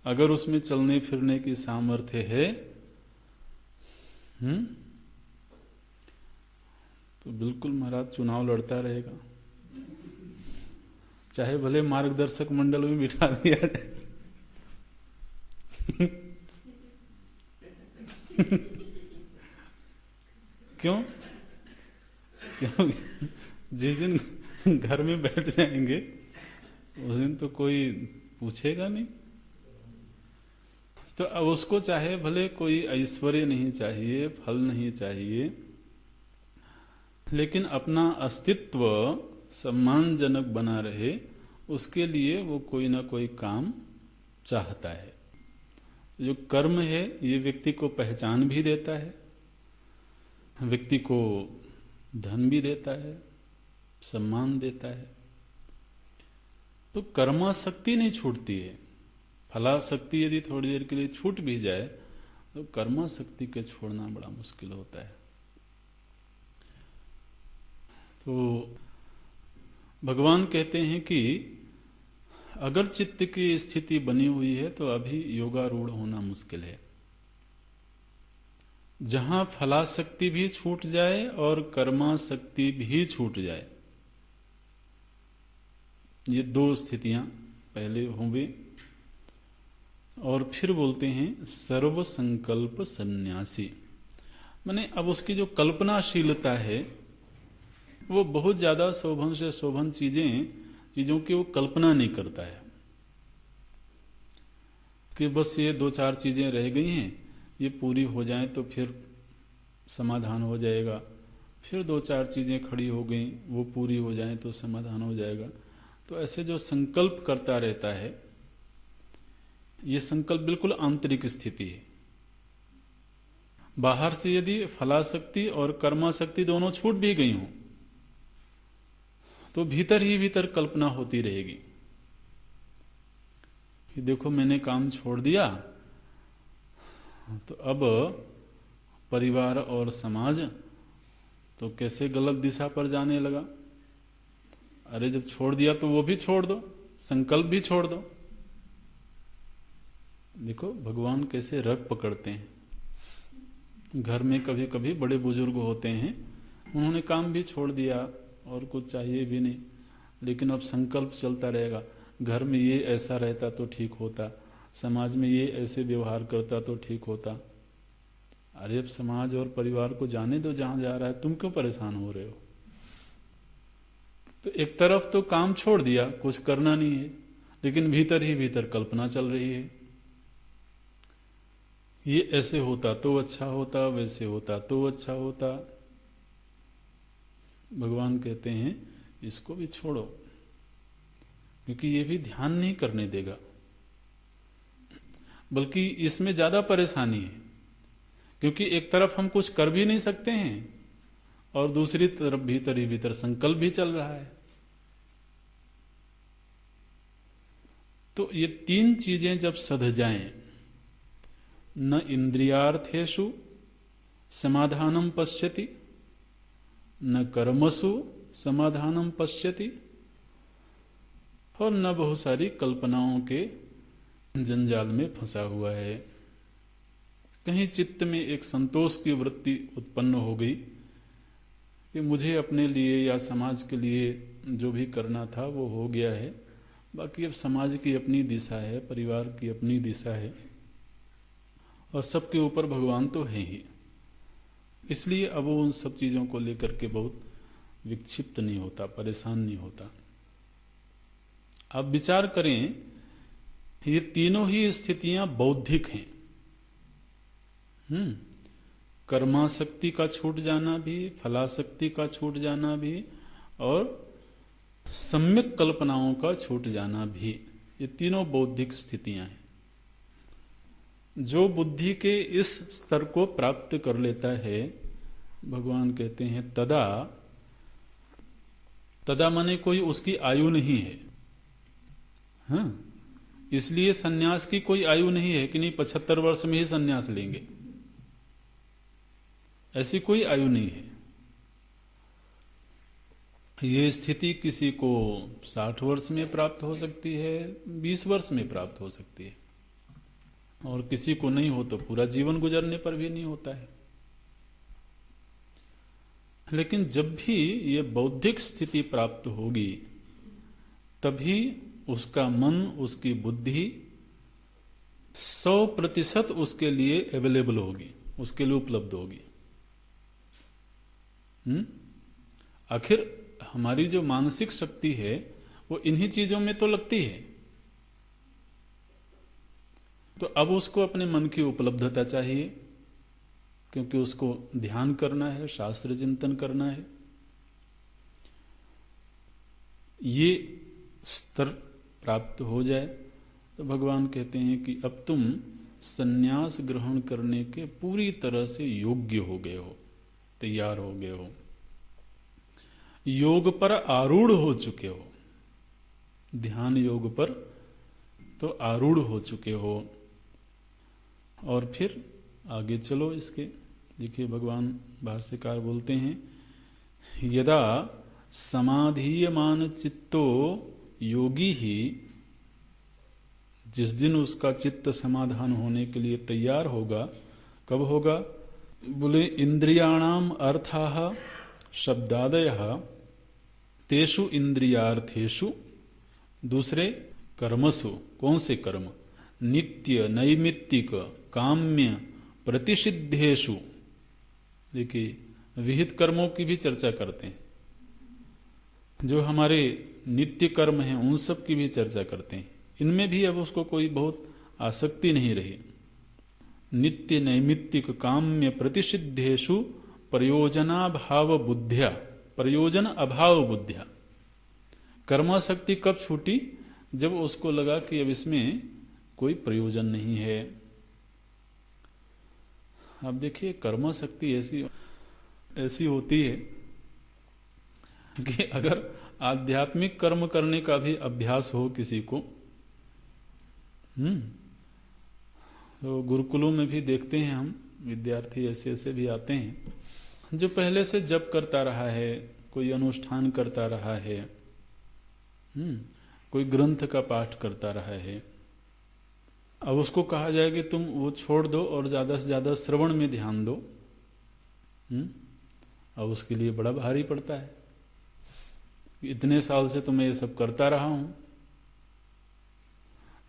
S1: अगर उसमें चलने फिरने की सामर्थ्य है, तो बिल्कुल महाराज चुनाव लड़ता रहेगा, चाहे भले मार्गदर्शक मंडल में बिठा दिया जाए। क्यों? क्योंकि जिस दिन घर में बैठ जाएंगे उस दिन तो कोई पूछेगा नहीं। तो अब उसको चाहे भले कोई ऐश्वर्य नहीं चाहिए, फल नहीं चाहिए, लेकिन अपना अस्तित्व सम्मानजनक बना रहे, उसके लिए वो कोई ना कोई काम चाहता है। जो कर्म है ये व्यक्ति को पहचान भी देता है, व्यक्ति को धन भी देता है, सम्मान देता है। तो कर्माशक्ति नहीं छूटती है। फलाशक्ति यदि थोड़ी देर के लिए छूट भी जाए तो कर्माशक्ति के छोड़ना बड़ा मुश्किल होता है। तो भगवान कहते हैं कि अगर चित्त की स्थिति बनी हुई है तो अभी योगारूढ़ होना मुश्किल है। जहां फलाशक्ति भी छूट जाए और कर्माशक्ति भी छूट जाए, ये दो स्थितियां पहले होंगे। और फिर बोलते हैं सर्व संकल्प सन्यासी। माने अब उसकी जो कल्पनाशीलता है वो बहुत ज्यादा शोभन से शोभन चीजों की वो कल्पना नहीं करता है कि बस ये दो चार चीजें रह गई हैं, ये पूरी हो जाएं तो फिर समाधान हो जाएगा, फिर दो चार चीजें खड़ी हो गई, वो पूरी हो जाएं तो समाधान हो जाएगा। तो ऐसे जो संकल्प करता रहता है, ये संकल्प बिल्कुल आंतरिक स्थिति है। बाहर से यदि फलाशक्ति और कर्माशक्ति दोनों छूट भी गई हों तो भीतर ही भीतर कल्पना होती रहेगी कि देखो मैंने काम छोड़ दिया, तो अब परिवार और समाज तो कैसे गलत दिशा पर जाने लगा। अरे जब छोड़ दिया तो वो भी छोड़ दो, संकल्प भी छोड़ दो। देखो भगवान कैसे रग पकड़ते हैं। घर में कभी कभी बड़े बुजुर्ग होते हैं, उन्होंने काम भी छोड़ दिया और कुछ चाहिए भी नहीं, लेकिन अब संकल्प चलता रहेगा, घर में ये ऐसा रहता तो ठीक होता, समाज में ये ऐसे व्यवहार करता तो ठीक होता। अरे अब समाज और परिवार को जाने दो जहां जा रहा है, तुम क्यों परेशान हो रहे हो? तो एक तरफ तो काम छोड़ दिया, कुछ करना नहीं है, लेकिन भीतर ही भीतर कल्पना चल रही है, ये ऐसे होता तो अच्छा होता, वैसे होता तो अच्छा होता। भगवान कहते हैं इसको भी छोड़ो, क्योंकि ये भी ध्यान नहीं करने देगा। बल्कि इसमें ज्यादा परेशानी है, क्योंकि एक तरफ हम कुछ कर भी नहीं सकते हैं और दूसरी तरफ भीतर ही भीतर संकल्प भी चल रहा है। तो ये तीन चीजें जब सध जाएं, न इंद्रियार्थेषु समाधानम पश्यति, न कर्मसु समाधानम पश्यति, और न बहुत सारी कल्पनाओं के जंजाल में फंसा हुआ है। कहीं चित्त में एक संतोष की वृत्ति उत्पन्न हो गई कि मुझे अपने लिए या समाज के लिए जो भी करना था वो हो गया है, बाकी अब समाज की अपनी दिशा है, परिवार की अपनी दिशा है, और सबके ऊपर भगवान तो है ही। इसलिए अब वो उन सब चीजों को लेकर के बहुत विक्षिप्त नहीं होता, परेशान नहीं होता। अब विचार करें, ये तीनों ही स्थितियां बौद्धिक हैं। कर्माशक्ति का छूट जाना भी, फलाशक्ति का छूट जाना भी, और सम्यक कल्पनाओं का छूट जाना भी, ये तीनों बौद्धिक स्थितियां हैं। जो बुद्धि के इस स्तर को प्राप्त कर लेता है, भगवान कहते हैं तदा, तदा माने कोई उसकी आयु नहीं है। हाँ, इसलिए सन्यास की कोई आयु नहीं है कि नहीं 75 वर्ष में ही सन्यास लेंगे, ऐसी कोई आयु नहीं है। ये स्थिति किसी को 60 वर्ष में प्राप्त हो सकती है, 20 वर्ष में प्राप्त हो सकती है, और किसी को नहीं हो तो पूरा जीवन गुजरने पर भी नहीं होता है। लेकिन जब भी ये बौद्धिक स्थिति प्राप्त होगी, तभी उसका मन, उसकी बुद्धि 100% उसके लिए अवेलेबल होगी, उसके लिए उपलब्ध होगी। आखिर हमारी जो मानसिक शक्ति है वो इन्हीं चीजों में तो लगती है। तो अब उसको अपने मन की उपलब्धता चाहिए, क्योंकि उसको ध्यान करना है, शास्त्र चिंतन करना है। ये स्तर प्राप्त हो जाए तो भगवान कहते हैं कि अब तुम सन्यास ग्रहण करने के पूरी तरह से योग्य हो गए हो, तैयार हो गए हो, योग पर आरूढ़ हो चुके हो, ध्यान योग पर तो आरूढ़ हो चुके हो। और फिर आगे चलो इसके, देखिए भगवान भाष्यकार बोलते हैं, यदा समाधीयमान चित्तो योगी ही, जिस दिन उसका चित्त समाधान होने के लिए तैयार होगा, कब होगा? बोले इंद्रियाणाम अर्थाः शब्दादयः तेषु इंद्रियार्थेषु, दूसरे कर्मसु, कौन से कर्म? नित्य नैमित्तिक काम्य प्रतिषिद्धेषु। देखिए विहित कर्मों की भी चर्चा करते हैं, जो हमारे नित्य कर्म हैं उन सब की भी चर्चा करते हैं। इनमें भी अब उसको कोई बहुत आसक्ति नहीं रही। नित्य नैमित्तिक काम्य प्रतिषिद्धेषु प्रयोजनाभाव बुद्ध्या, प्रयोजन अभाव बुद्ध्या। कर्माशक्ति कब छूटी? जब उसको लगा कि अब इसमें कोई प्रयोजन नहीं है। अब देखिए कर्माशक्ति ऐसी होती है कि अगर आध्यात्मिक कर्म करने का भी अभ्यास हो किसी को, तो गुरुकुलों में भी देखते हैं हम, विद्यार्थी ऐसे ऐसे भी आते हैं जो पहले से जप करता रहा है, कोई अनुष्ठान करता रहा है, कोई ग्रंथ का पाठ करता रहा है। अब उसको कहा जाए कि तुम वो छोड़ दो और ज्यादा से ज्यादा श्रवण में ध्यान दो, अब उसके लिए बड़ा भारी पड़ता है। इतने साल से तो मैं ये सब करता रहा हूं,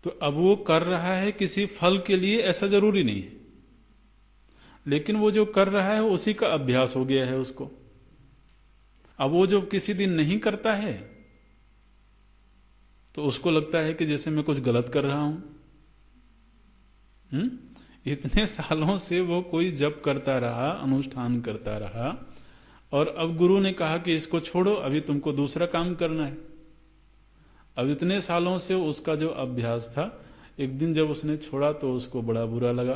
S1: तो अब वो कर रहा है किसी फल के लिए, ऐसा जरूरी नहीं है, लेकिन वो जो कर रहा है उसी का अभ्यास हो गया है उसको। अब वो जो किसी दिन नहीं करता है तो उसको लगता है कि जैसे मैं कुछ गलत कर रहा हूं। इतने सालों से वो कोई जप करता रहा, अनुष्ठान करता रहा, और अब गुरु ने कहा कि इसको छोड़ो, अभी तुमको दूसरा काम करना है। अब इतने सालों से उसका जो अभ्यास था, एक दिन जब उसने छोड़ा तो उसको बड़ा बुरा लगा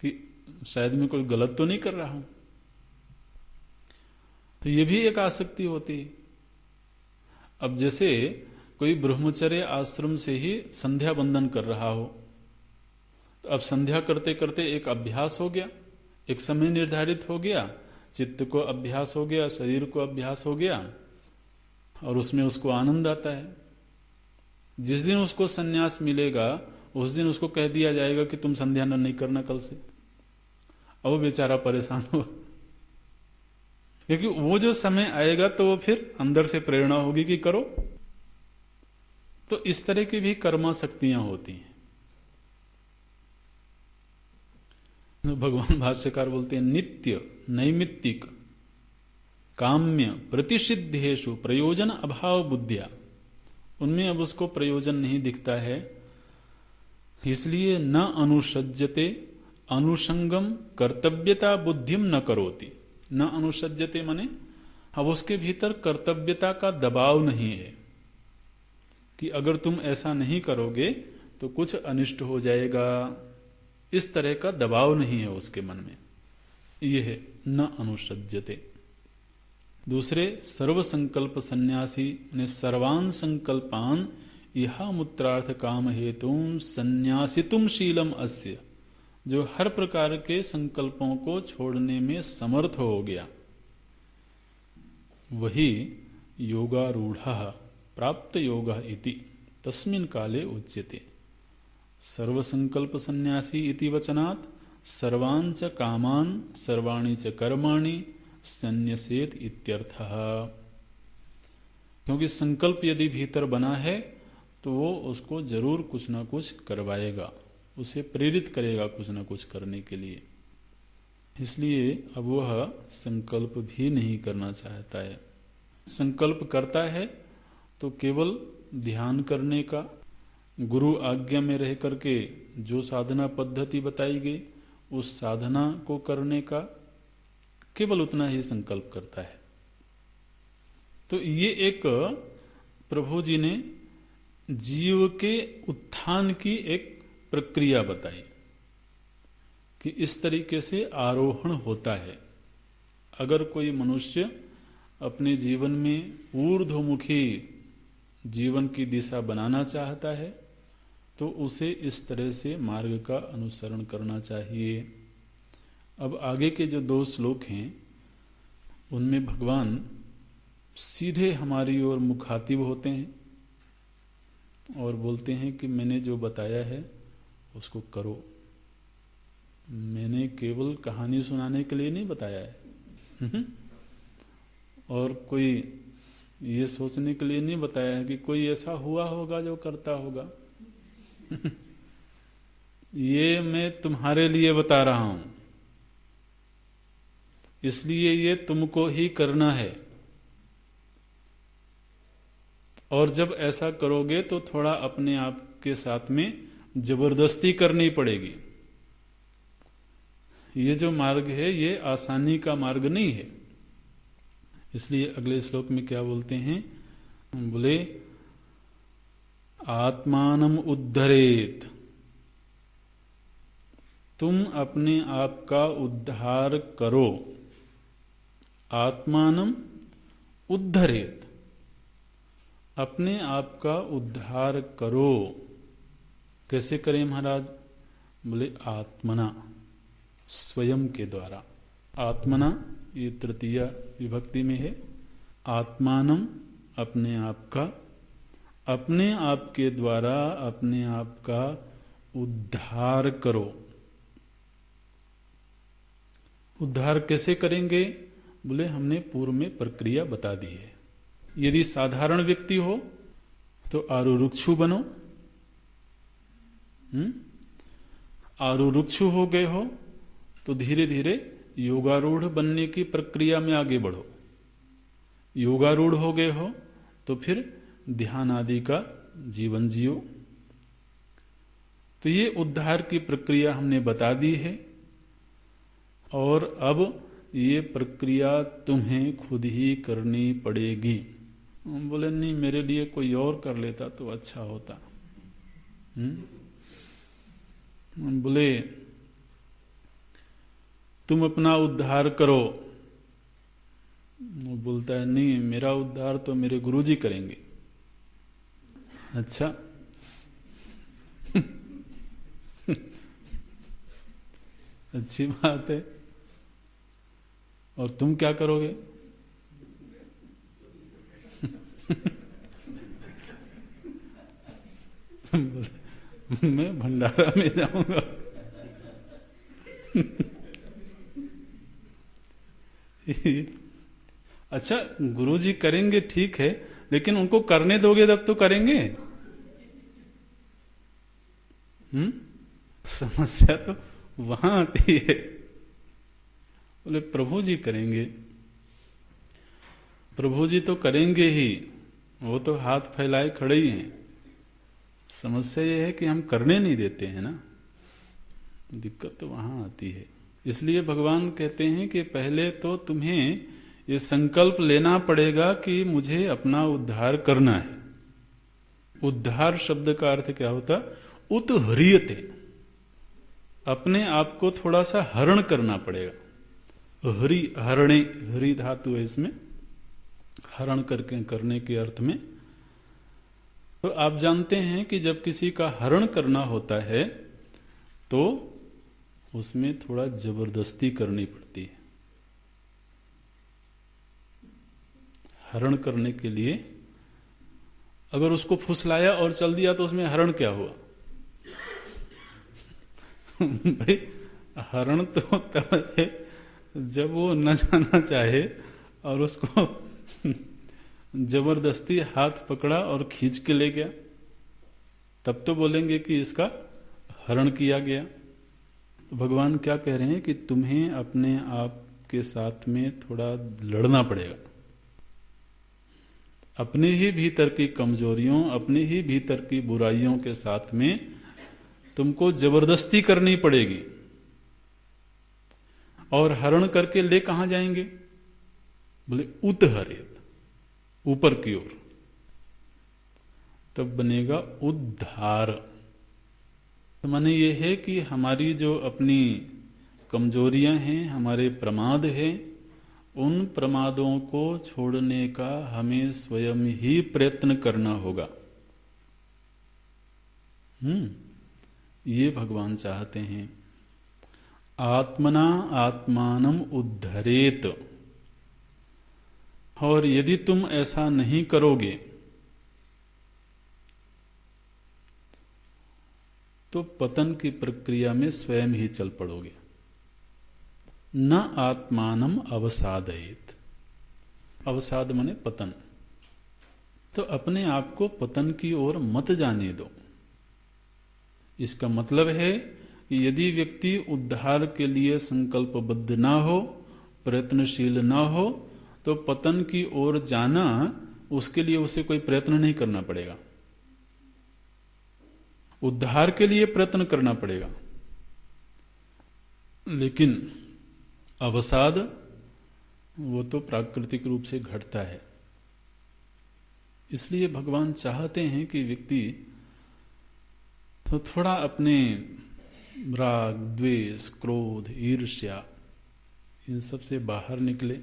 S1: कि शायद मैं कोई गलत तो नहीं कर रहा हूं। तो ये भी एक आसक्ति होती है। अब जैसे कोई ब्रह्मचर्य आश्रम से ही संध्या बंदन कर रहा हो, तो अब संध्या करते करते एक अभ्यास हो गया, एक समय निर्धारित हो गया, चित्त को अभ्यास हो गया, शरीर को अभ्यास हो गया, और उसमें उसको आनंद आता है। जिस दिन उसको सन्यास मिलेगा उस दिन उसको कह दिया जाएगा कि तुम संध्या नहीं करना कल से। अब वो बेचारा परेशान हो, क्योंकि वो जो समय आएगा तो वो फिर अंदर से प्रेरणा होगी कि करो। तो इस तरह की भी कर्मा शक्तियां होती हैं। भगवान भाष्यकार बोलते हैं नित्य नैमित्तिक काम्य प्रतिषिद्धेषु प्रयोजन अभाव बुद्धिया, उनमें अब उसको प्रयोजन नहीं दिखता है, इसलिए न अनुसज्जते अनुसंगम कर्तव्यता बुद्धिम न करोति। न अनुसज्जते माने अब उसके भीतर कर्तव्यता का दबाव नहीं है कि अगर तुम ऐसा नहीं करोगे तो कुछ अनिष्ट हो जाएगा, इस तरह का दबाव नहीं है उसके मन में। यह है न अनुसज्जते। दूसरे सर्व संकल्प सन्यासी ने सर्वान संकल्पान यह मूत्रार्थ काम हेतु संन्यासितुम शीलम अस्य, जो हर प्रकार के संकल्पों को छोड़ने में समर्थ हो गया, वही योगारूढ़ प्राप्त योग इति तस्मिन् काले उच्यते। सर्वसंकल्प सन्यासी इति वचनात् सर्वान् च कामान् सर्वाणि च कर्माणि संन्यसेत इत्यर्थः। क्योंकि संकल्प यदि भीतर बना है तो वो उसको जरूर कुछ ना कुछ करवाएगा, उसे प्रेरित करेगा कुछ ना कुछ करने के लिए। इसलिए अब वह संकल्प भी नहीं करना चाहता है। संकल्प करता है तो केवल ध्यान करने का, गुरु आज्ञा में रह करके जो साधना पद्धति बताई गई उस साधना को करने का, केवल उतना ही संकल्प करता है। तो ये एक प्रभु जी ने जीव के उत्थान की एक प्रक्रिया बताई कि इस तरीके से आरोहण होता है। अगर कोई मनुष्य अपने जीवन में ऊर्ध्वमुखी जीवन की दिशा बनाना चाहता है तो उसे इस तरह से मार्ग का अनुसरण करना चाहिए। अब आगे के जो 2 श्लोक हैं उनमें भगवान सीधे हमारी ओर मुखातिब होते हैं और बोलते हैं कि मैंने जो बताया है उसको करो। मैंने केवल कहानी सुनाने के लिए नहीं बताया है और कोई ये सोचने के लिए नहीं बताया है कि कोई ऐसा हुआ होगा जो करता होगा ये मैं तुम्हारे लिए बता रहा हूं, इसलिए ये तुमको ही करना है। और जब ऐसा करोगे तो थोड़ा अपने आप के साथ में जबरदस्ती करनी पड़ेगी। ये जो मार्ग है ये आसानी का मार्ग नहीं है। इसलिए अगले श्लोक में क्या बोलते हैं, बोले आत्मानम उद्धरेत, तुम अपने आप का उद्धार करो। आत्मानम उद्धरेत, अपने आप का उद्धार करो। कैसे करें महाराज? बोले आत्मना, स्वयं के द्वारा। आत्मना ये तृतीया विभक्ति में है। आत्मानम अपने आप का, अपने आप के द्वारा अपने आप का उद्धार करो। उद्धार कैसे करेंगे? बोले हमने पूर्व में प्रक्रिया बता दी है। यदि साधारण व्यक्ति हो तो आरुरुक्षु बनो। आरुरुक्षु हो गए हो तो धीरे धीरे योगारूढ़ बनने की प्रक्रिया में आगे बढ़ो। योगारूढ़ हो गए हो तो फिर ध्यान आदि का जीवन जियो। तो ये उद्धार की प्रक्रिया हमने बता दी है और अब ये प्रक्रिया तुम्हें खुद ही करनी पड़ेगी। बोले नहीं, मेरे लिए कोई और कर लेता तो अच्छा होता। बोले तुम अपना उद्धार करो। वो बोलता है नहीं, मेरा उद्धार तो मेरे गुरुजी करेंगे। अच्छा अच्छी बात है, और तुम क्या करोगे? मैं भंडारा में जाऊंगा। अच्छा, गुरुजी करेंगे ठीक है, लेकिन उनको करने दोगे तब तो करेंगे। समस्या तो वहां आती है। बोले प्रभु जी करेंगे। प्रभु जी तो करेंगे ही, वो तो हाथ फैलाए खड़े ही हैं। समस्या ये है कि हम करने नहीं देते हैं ना, दिक्कत तो वहां आती है। इसलिए भगवान कहते हैं कि पहले तो तुम्हें ये संकल्प लेना पड़ेगा कि मुझे अपना उद्धार करना है। उद्धार शब्द का अर्थ क्या होता? उत्हरियते, अपने आप को थोड़ा सा हरण करना पड़ेगा। हरि, हरणे, हरि धातु है इसमें, हरण करके करने के अर्थ में। तो आप जानते हैं कि जब किसी का हरण करना होता है तो उसमें थोड़ा जबरदस्ती करनी पड़ती है। हरण करने के लिए अगर उसको फुसलाया और चल दिया तो उसमें हरण क्या हुआ? भाई हरण तो तब है जब वो न जाना चाहे और उसको जबरदस्ती हाथ पकड़ा और खींच के ले गया, तब तो बोलेंगे कि इसका हरण किया गया। तो भगवान क्या कह रहे हैं कि तुम्हें अपने आप के साथ में थोड़ा लड़ना पड़ेगा। अपने ही भीतर की कमजोरियों, अपने ही भीतर की बुराइयों के साथ में तुमको जबरदस्ती करनी पड़ेगी। और हरण करके ले कहां जाएंगे? बोले उत्हरित, ऊपर की ओर। तब बनेगा उद्धार। तो माने ये है कि हमारी जो अपनी कमजोरियां हैं, हमारे प्रमाद हैं, उन प्रमादों को छोड़ने का हमें स्वयं ही प्रयत्न करना होगा। ये भगवान चाहते हैं। आत्मना आत्मानम उद्धरेत। और यदि तुम ऐसा नहीं करोगे तो पतन की प्रक्रिया में स्वयं ही चल पड़ोगे। न आत्मानम अवसादयेत। अवसाद माने पतन। तो अपने आप को पतन की ओर मत जाने दो। इसका मतलब है कि यदि व्यक्ति उद्धार के लिए संकल्पबद्ध ना हो, प्रयत्नशील ना हो, तो पतन की ओर जाना, उसके लिए उसे कोई प्रयत्न नहीं करना पड़ेगा। उद्धार के लिए प्रयत्न करना पड़ेगा। लेकिन अवसाद वो तो प्राकृतिक रूप से घटता है। इसलिए भगवान चाहते हैं कि व्यक्ति तो थोड़ा अपने राग, द्वेष, क्रोध, ईर्ष्या, इन सब से बाहर निकले।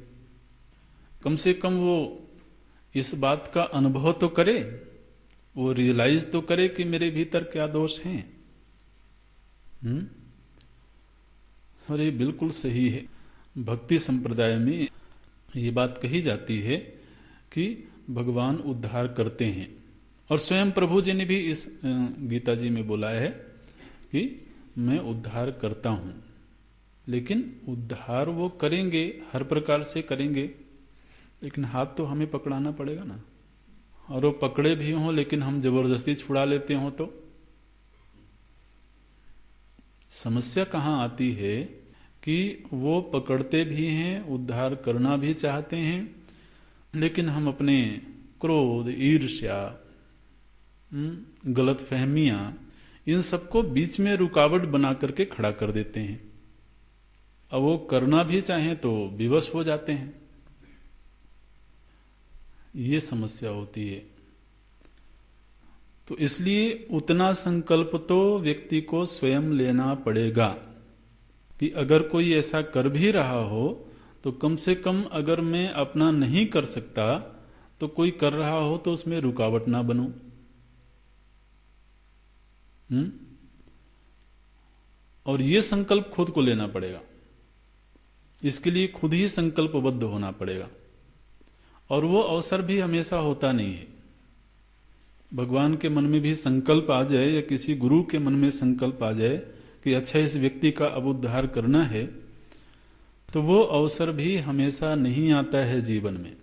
S1: कम से कम वो इस बात का अनुभव तो करे, वो रियलाइज तो करे कि मेरे भीतर क्या दोष हैं। और ये बिल्कुल सही है। भक्ति संप्रदाय में ये बात कही जाती है कि भगवान उद्धार करते हैं। और स्वयं प्रभु जी ने भी इस गीता जी में बोला है कि मैं उद्धार करता हूं। लेकिन उद्धार वो करेंगे, हर प्रकार से करेंगे, लेकिन हाथ तो हमें पकड़ाना पड़ेगा ना। और वो पकड़े भी हों लेकिन हम जबरदस्ती छुड़ा लेते हों तो समस्या कहां आती है कि वो पकड़ते भी हैं, उद्धार करना भी चाहते हैं, लेकिन हम अपने क्रोध, ईर्ष्या, गलत फहमियां, इन सबको बीच में रुकावट बना करके खड़ा कर देते हैं। अब वो करना भी चाहें तो विवश हो जाते हैं। ये समस्या होती है। तो इसलिए उतना संकल्प तो व्यक्ति को स्वयं लेना पड़ेगा कि अगर कोई ऐसा कर भी रहा हो तो कम से कम अगर मैं अपना नहीं कर सकता तो कोई कर रहा हो तो उसमें रुकावट ना बनूं। और ये संकल्प खुद को लेना पड़ेगा, इसके लिए खुद ही संकल्पबद्ध होना पड़ेगा। और वो अवसर भी हमेशा होता नहीं है। भगवान के मन में भी संकल्प आ जाए या किसी गुरु के मन में संकल्प आ जाए कि अच्छा इस व्यक्ति का अब उद्धार करना है, तो वो अवसर भी हमेशा नहीं आता है जीवन में।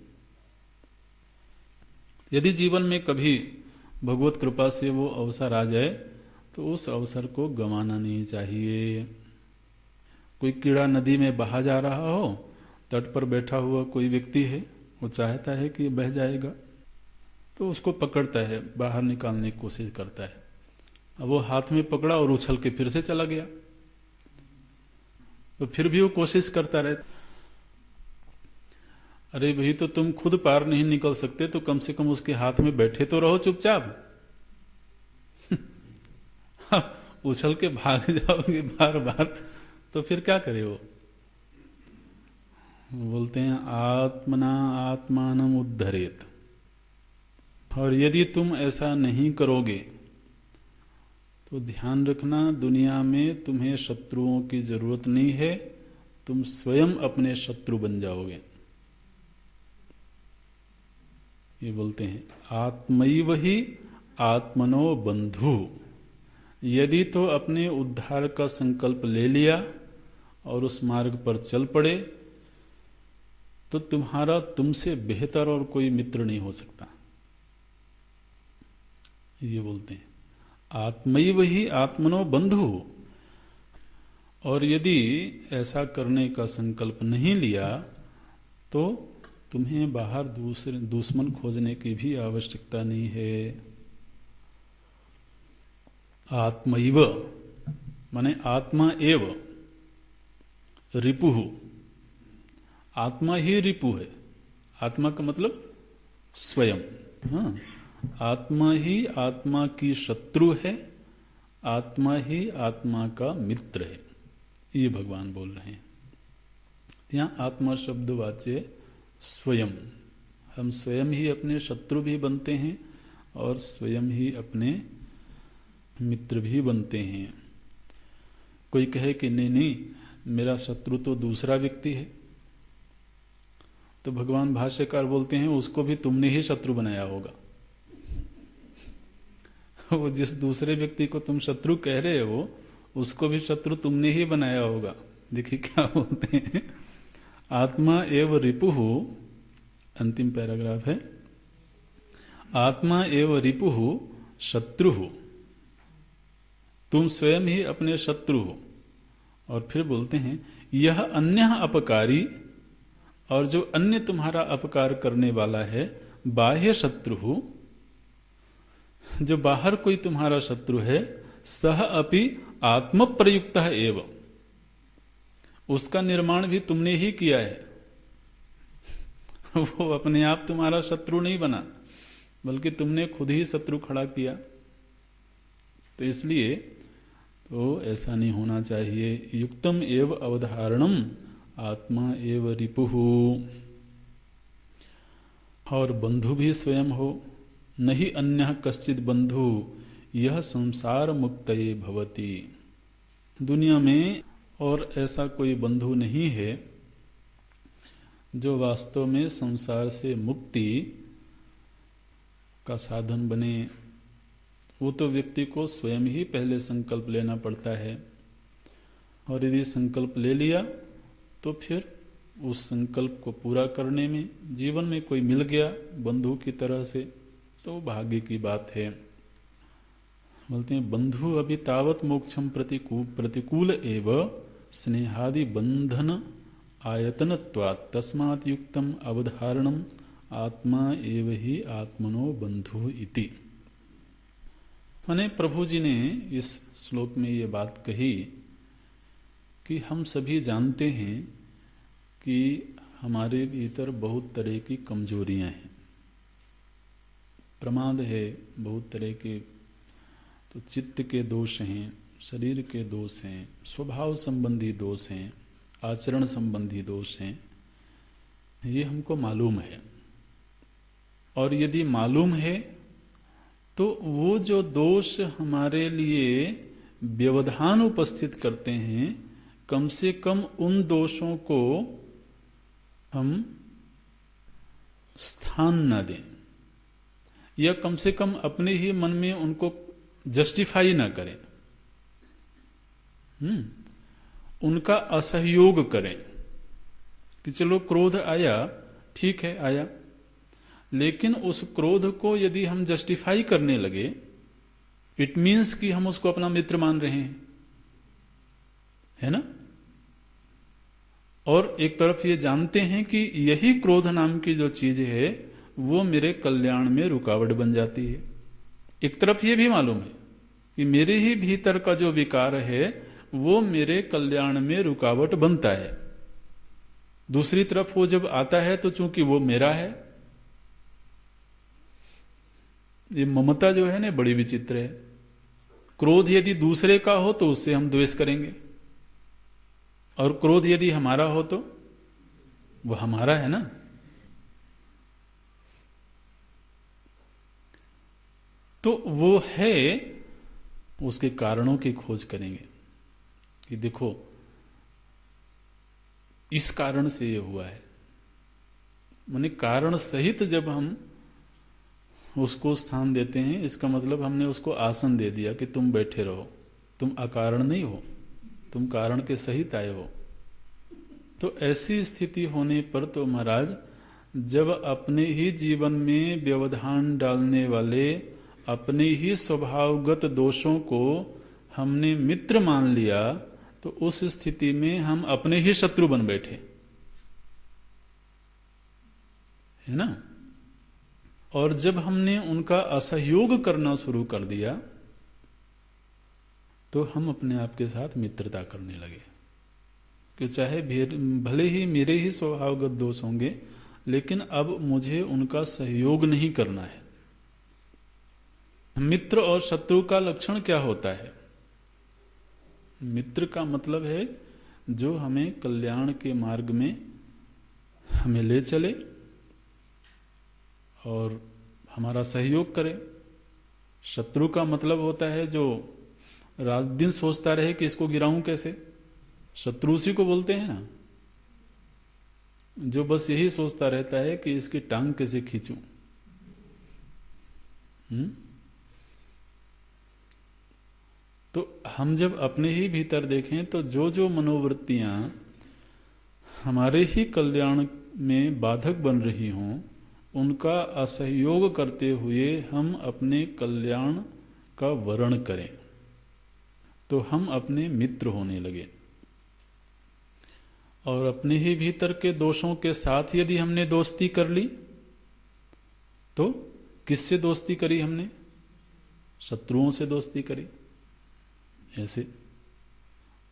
S1: यदि जीवन में कभी भगवत कृपा से वो अवसर आ जाए तो उस अवसर को गंवाना नहीं चाहिए। कोई कीड़ा नदी में बहा जा रहा हो, तट पर बैठा हुआ कोई व्यक्ति है, वो चाहता है कि बह जाएगा तो उसको पकड़ता है, बाहर निकालने की कोशिश करता है। अब वो हाथ में पकड़ा और उछल के फिर से चला गया, तो फिर भी वो कोशिश करता रहे। अरे भाई, तो तुम खुद पार नहीं निकल सकते तो कम से कम उसके हाथ में बैठे तो रहो चुपचाप। उछल के भाग जाओगे बार बार तो फिर क्या करे वो। बोलते हैं आत्मना आत्मानम उद्धरेत। और यदि तुम ऐसा नहीं करोगे तो ध्यान रखना, दुनिया में तुम्हें शत्रुओं की जरूरत नहीं है, तुम स्वयं अपने शत्रु बन जाओगे। ये बोलते हैं आत्मैव ही आत्मनो बंधु। यदि तो अपने उद्धार का संकल्प ले लिया और उस मार्ग पर चल पड़े तो तुम्हारा तुमसे बेहतर और कोई मित्र नहीं हो सकता। ये बोलते हैं आत्मैव ही आत्मनो बंधु। और यदि ऐसा करने का संकल्प नहीं लिया तो तुम्हें बाहर दूसरे दुश्मन खोजने की भी आवश्यकता नहीं है। आत्मैव माने आत्मा एव रिपुः। आत्मा ही रिपु है। आत्मा का मतलब स्वयं। हाँ, आत्मा ही आत्मा की शत्रु है, आत्मा ही आत्मा का मित्र है। ये भगवान बोल रहे हैं। यहां आत्मा शब्द वाच्य स्वयं। हम स्वयं ही अपने शत्रु भी बनते हैं और स्वयं ही अपने मित्र भी बनते हैं। कोई कहे कि नहीं नहीं, मेरा शत्रु तो दूसरा व्यक्ति है, तो भगवान भाष्यकार बोलते हैं उसको भी तुमने ही शत्रु बनाया होगा। वो जिस दूसरे व्यक्ति को तुम शत्रु कह रहे हो उसको भी शत्रु तुमने ही बनाया होगा। देखिए क्या बोलते हैं, आत्मा एव रिपुः, अंतिम पैराग्राफ है, आत्मा एव रिपुः शत्रुः। तुम स्वयं ही अपने शत्रु हो। और फिर बोलते हैं यह अन्य अपकारी, और जो अन्य तुम्हारा अपकार करने वाला है, बाह्य शत्रु हो, जो बाहर कोई तुम्हारा शत्रु है, सह अपि आत्म प्रयुक्त है एवं, उसका निर्माण भी तुमने ही किया है। वो अपने आप तुम्हारा शत्रु नहीं बना, बल्कि तुमने खुद ही शत्रु खड़ा किया। तो इसलिए तो ऐसा नहीं होना चाहिए। युक्तम एव अवधारणम आत्मा एव रिपुः। और बंधु भी स्वयं हो, नहीं अन्य कश्चित बंधु, यह संसार मुक्तये भवति। दुनिया में और ऐसा कोई बंधु नहीं है जो वास्तव में संसार से मुक्ति का साधन बने। वो तो व्यक्ति को स्वयं ही पहले संकल्प लेना पड़ता है, और यदि संकल्प ले लिया तो फिर उस संकल्प को पूरा करने में जीवन में कोई मिल गया बंधु की तरह से तो भाग्य की बात है। बोलते हैं बंधु अभी तावत मोक्षम प्रतिकूल एव स्नेहादि बंधन आयतनत्वात् तस्मात् युक्तम अवधारणम आत्मा एव ही आत्मनो बंधु इति। माने प्रभु जी ने इस श्लोक में ये बात कही कि हम सभी जानते हैं कि हमारे भीतर बहुत तरह की कमजोरियां हैं, प्रमाद है, बहुत तरह के तो चित्त के दोष हैं, शरीर के दोष हैं, स्वभाव संबंधी दोष हैं, आचरण संबंधी दोष हैं, ये हमको मालूम है। और यदि मालूम है तो वो जो दोष हमारे लिए व्यवधान उपस्थित करते हैं, कम से कम उन दोषों को हम स्थान न दें, या कम से कम अपने ही मन में उनको जस्टिफाई ना करें, उनका असहयोग करें कि चलो क्रोध आया, ठीक है आया, लेकिन उस क्रोध को यदि हम जस्टिफाई करने लगे, इट मीन्स कि हम उसको अपना मित्र मान रहे हैं, है ना। और एक तरफ ये जानते हैं कि यही क्रोध नाम की जो चीज है वो मेरे कल्याण में रुकावट बन जाती है। एक तरफ ये भी मालूम है कि मेरे ही भीतर का जो विकार है वो मेरे कल्याण में रुकावट बनता है। दूसरी तरफ वो जब आता है तो चूंकि वो मेरा है, ये ममता जो है ना बड़ी विचित्र है। क्रोध यदि दूसरे का हो तो उससे हम द्वेष करेंगे, और क्रोध यदि हमारा हो तो वो हमारा है ना। तो वो है, उसके कारणों की खोज करेंगे कि देखो इस कारण से ये हुआ है। माने कारण सहित जब हम उसको स्थान देते हैं, इसका मतलब हमने उसको आसन दे दिया कि तुम बैठे रहो, तुम अकारण नहीं हो, तुम कारण के सहित आए हो। तो ऐसी स्थिति होने पर तो महाराज, जब अपने ही जीवन में व्यवधान डालने वाले अपने ही स्वभावगत दोषों को हमने मित्र मान लिया, तो उस स्थिति में हम अपने ही शत्रु बन बैठे, है ना। और जब हमने उनका असहयोग करना शुरू कर दिया तो हम अपने आप के साथ मित्रता करने लगे कि चाहे भले ही मेरे ही स्वभावगत दोष होंगे, लेकिन अब मुझे उनका सहयोग नहीं करना है। मित्र और शत्रु का लक्षण क्या होता है? मित्र का मतलब है जो हमें कल्याण के मार्ग में हमें ले चले और हमारा सहयोग करे। शत्रु का मतलब होता है जो रात दिन सोचता रहे कि इसको गिराऊं कैसे। शत्रु उसी को बोलते हैं ना, जो बस यही सोचता रहता है कि इसकी टांग कैसे खींचूं। तो हम जब अपने ही भीतर देखें तो जो जो मनोवृत्तियां हमारे ही कल्याण में बाधक बन रही हों, उनका असहयोग करते हुए हम अपने कल्याण का वर्ण करें, तो हम अपने मित्र होने लगे। और अपने ही भीतर के दोषों के साथ यदि हमने दोस्ती कर ली, तो किससे दोस्ती करी हमने? शत्रुओं से दोस्ती करी। ऐसे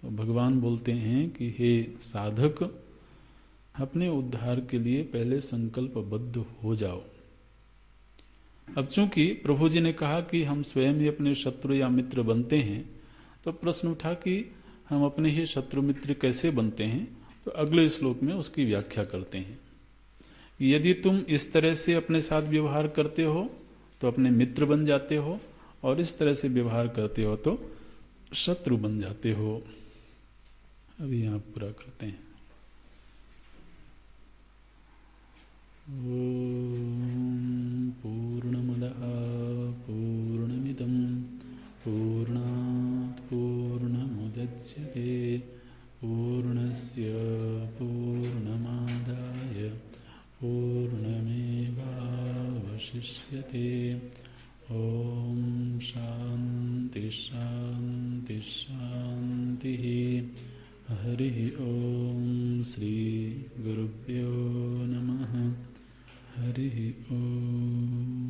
S1: तो भगवान बोलते हैं कि हे साधक, अपने उद्धार के लिए पहले संकल्पबद्ध हो जाओ। अब चूंकि प्रभु जी ने कहा कि हम स्वयं ही अपने शत्रु या मित्र बनते हैं, तो प्रश्न उठा कि हम अपने ही शत्रु मित्र कैसे बनते हैं। तो अगले श्लोक में उसकी व्याख्या करते हैं। यदि तुम इस तरह से अपने साथ व्यवहार करते हो तो अपने मित्र बन जाते हो, और इस तरह से व्यवहार करते हो तो शत्रु बन जाते हो। अभी यहां पूरा करते हैं। ओम पूर्णमदः पूर्णमिदं पूर्णात् पूर्णमुदच्यते पूर्णस्य पूर्णमादाय पूर्णमेवावशिष्यते। ओम शांति शांति शांति। हरि ओम श्री गुरुभ्यो नमः। हरि ओम।